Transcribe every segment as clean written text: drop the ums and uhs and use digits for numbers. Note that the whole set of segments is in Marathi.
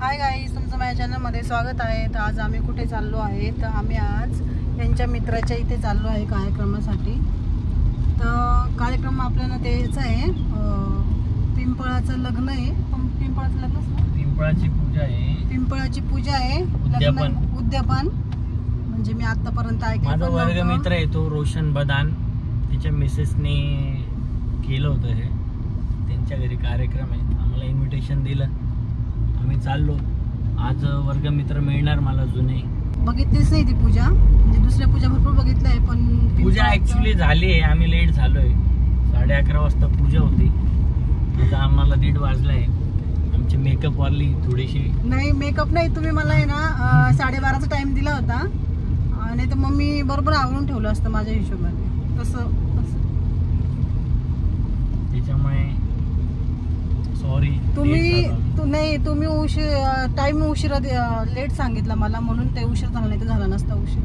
हाय गाईस, तुमचं माझ्या चॅनलमध्ये स्वागत आहे. तर आज आम्ही कुठे चाललो आहे, तर आम्ही आज यांच्या मित्राच्या इथे चाललो आहे कार्यक्रमासाठी. तर कार्यक्रम आपल्याला तेच आहे, पिंपळाचं लग्न आहे. पिंपळाचं लग्न, पिंपळाची पूजा आहे. पिंपळाची पूजा आहे, उद्यापन. म्हणजे मी आतापर्यंत ऐकलं. माझा वर्ग मित्र आहे तो रोशन बदान, तिच्या मिसेसने केलं होतं हे. त्यांच्या घरी कार्यक्रम आहे, आम्हाला इन्व्हिटेशन दिलं, आम्ही चाललो. आज वर्गमित्र मिळणार मला जुने. बघितलीच नाही ती पूजा, म्हणजे दुसऱ्या पूजा भरपूर बघितल्या आहे, पण पूजा ऍक्च्युली झाली आहे. आम्ही लेट झालोय, 11:30 वाजता पूजा होती. आता आम्हाला 1:30 वाजलाय. आमची मेकअप वाली थोडीशी नाही, मेकअप नाही, तुम्ही मला आहे ना 12:30चा टाइम दिला होता, आणि तर मग मी बरोबर आवरून ठेवलं असतं माझ्या हिशोबाने. तसं त्याच्यामुळे सॉरी. तुम्ही टाइम उशिरा लेट सांगितला मला, म्हणून ते उशीर झाला, नाही तर झाला नसता उशीर.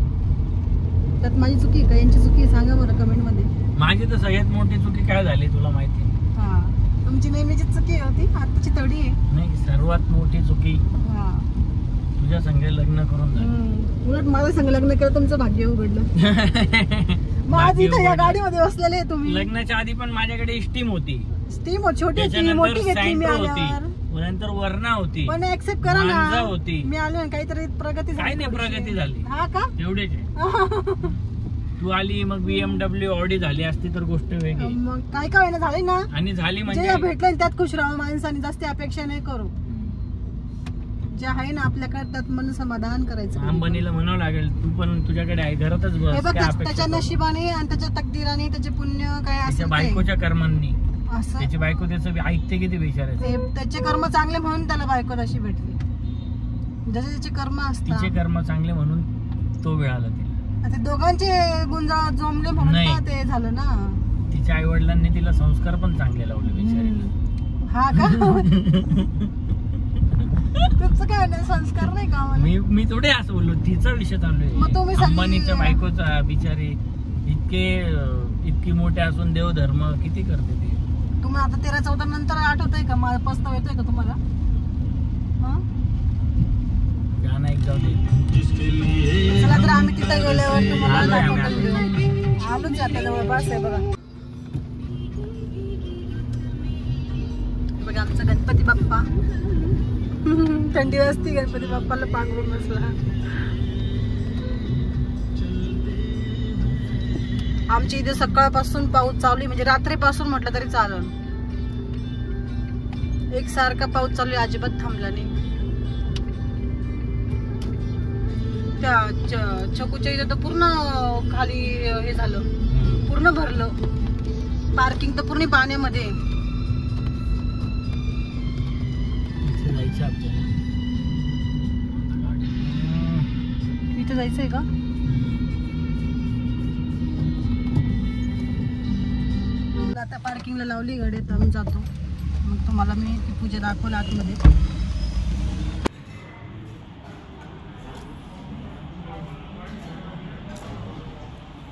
त्यात माझी चुकी का यांची चुकी सांगा बरं कमेंट मध्ये. माझी तर सगळ्यात मोठी चुकी काय झाली तुला माहिती? हा, तुमची नेहमीची चुकी होती, आताची तडी आहे. नाही, सर्वात मोठी चुकी तुझ्या संग लग्न करून झालं. उलट माझं संग लग्न केलं, तुमचं भाग्य उघडलं. माझी इथं या गाडीमध्ये बसलेले तुम्ही. लग्नाच्या आधी पण माझ्याकडे स्टीम होती. स्टीम छोटी होती, मोठी घेतली मी आल्यावर. नंतर वर्णा होती, पण ऍक्सेप्ट करा ना होती. मी आलो, काहीतरी प्रगती झाली. काय नाही प्रगती झाली. हा का? एवढेच तू आली, मग BMW ऑडी झाली असती तर गोष्ट वेगळी. मग काय काय ना झाली ना, आणि झाली म्हणजे भेटलं त्यात खुश राहावं माणसाने, जास्त अपेक्षा नाही करू. जे आहे ना आपल्याकडे त्यात मन समाधान करायचं. अंबानीला म्हणावं लागेल, तू पण तुझ्याकडे आहे, घरातच बस. त्याच्या नशिबाने आणि त्याच्या तकदीराने, त्याचे पुण्य काय असेल, बायकोच्या कर्मांनी. असं त्याची बायको त्याचं ऐकते किती विचारायचं. त्याचे कर्म चांगले म्हणून त्याला बायको अशी भेटली. जसे त्याचे कर्म असतात, तिचे कर्म चांगले म्हणून तो मिळाला तिला. ते दोघांचे गुंजा जमले म्हणून ते झालं ना. तिच्या आई वडिलांनी तिला संस्कार पण चांगले लावले बिचारीला. हा का? तुमचं काय नाही संस्कार नाही का? मी थोडे असं बोललो, तिचा विषय चालू आहे. अंबानीच्या बायकोचा बिचारी इतकी मोठे असून देवधर्म किती करते ती. तुम्ही आता 13-14 नंतर आठवतंय का? मला पस्ताव येतोय का तुम्हाला? गाणं एक जाऊ दे. चला तर आम्ही तिथे गेल्यावर तुम्हाला आलोच आता, जवळपास आहे बघा. बघा आमचा गणपती बाप्पा. थंडी वाजती, गणपती बाप्पाला पांघरून बसला. आमच्या इथे सकाळपासून पाऊस चालू आहे, म्हणजे रात्रीपासून म्हटलं तरी चालेल. एकसारखा पाऊस चालू आहे, अजिबात थांबला नाही. त्या छकूच्या इथे तर पूर्ण खाली हे झालं, पूर्ण भरलं. पार्किंग तर पूर्ण पाण्यामध्ये. इथे जायचंय का? आता पार्किंगला लावली गाडी, तर आम्ही जातो. मग तुम्हाला मी ती पूजा दाखवलं आतमध्ये.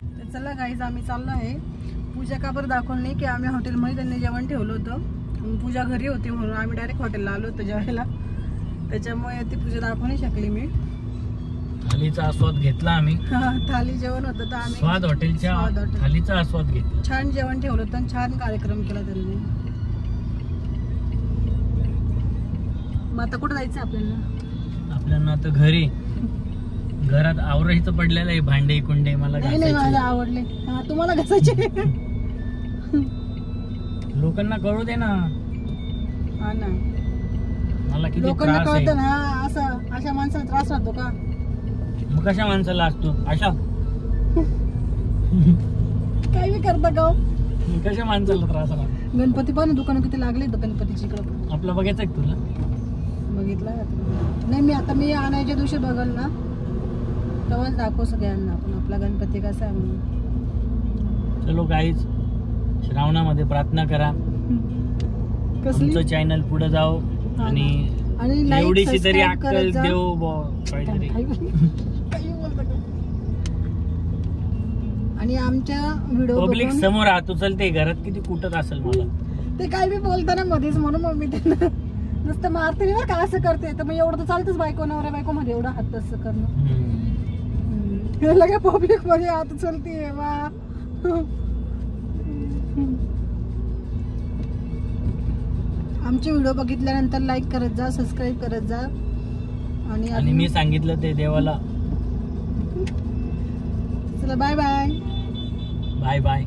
तर चला गाईज, आम्ही चाललो आहे. पूजा का बरं दाखवलं नाही की आम्ही हॉटेलमध्ये त्यांनी जेवण ठेवलं होतं, पूजा घरी होती म्हणून आम्ही डायरेक्ट हॉटेलला आलो होतो जेवायला. त्याच्यामुळे ती पूजा दाखवू नाही शकली मी. थालीचा आस्वाद घेतला आम्ही. थाली जेवण होतं तर आम्ही स्वाद हॉटेलच्या थालीचा आस्वाद घेतला. छान जेवण ठेवलं होतं आणि छान कार्यक्रम केला त्यांनी. मग आता कुठं जायचं आपल्याला आता घरी. घरात आवरायचं पडलेलं आहे, भांडे कुंडे मला मला आवडले. तुम्हाला घासायचे. लोकांना कळू दे ना. हा ना, मला किती लोकांना कळतं ना. अशा माणसाला त्रास राहतो का? मग कशा माणसाला असतो अशा? काय बी करता का? कशा माणसाला त्रास राहतो? गणपती पण दुकान किती लागले गणपतीची इकडं पण. आपलं बघायचंय तुला? बघितलं नाही मी. आता मी आणायच्या दिवशी बघल ना, तेव्हाच दाखव सगळ्यांना आपण आपला गणपती कसा आहे म्हणून. चलो गाईज, श्रावणामध्ये प्रार्थना करा, तुमचं चॅनल पुढे जाओ, आणि एवढीशी तरी अक्कल देव काहीतरी. आणि आमच्या व्हिडिओ पब्लिक समोर राहतो, चलते घरात किती कुटत असेल मला. ते काय बी बोलताना मध्येच, म्हणून मग मी त्यांना नुसतं मारते बरं का असं करते तर मग एवढं तर चालतंच बायको नवऱ्या बायको मध्ये एवढं हात असं करणं. लगे पब्लिक मध्ये हात चलते वा. आमचे व्हिडिओ बघितल्यानंतर लाईक करत जा, सबस्क्राईब करत जा. आणि मी सांगितलं ते देवाला. चला बाय बाय. Bye bye.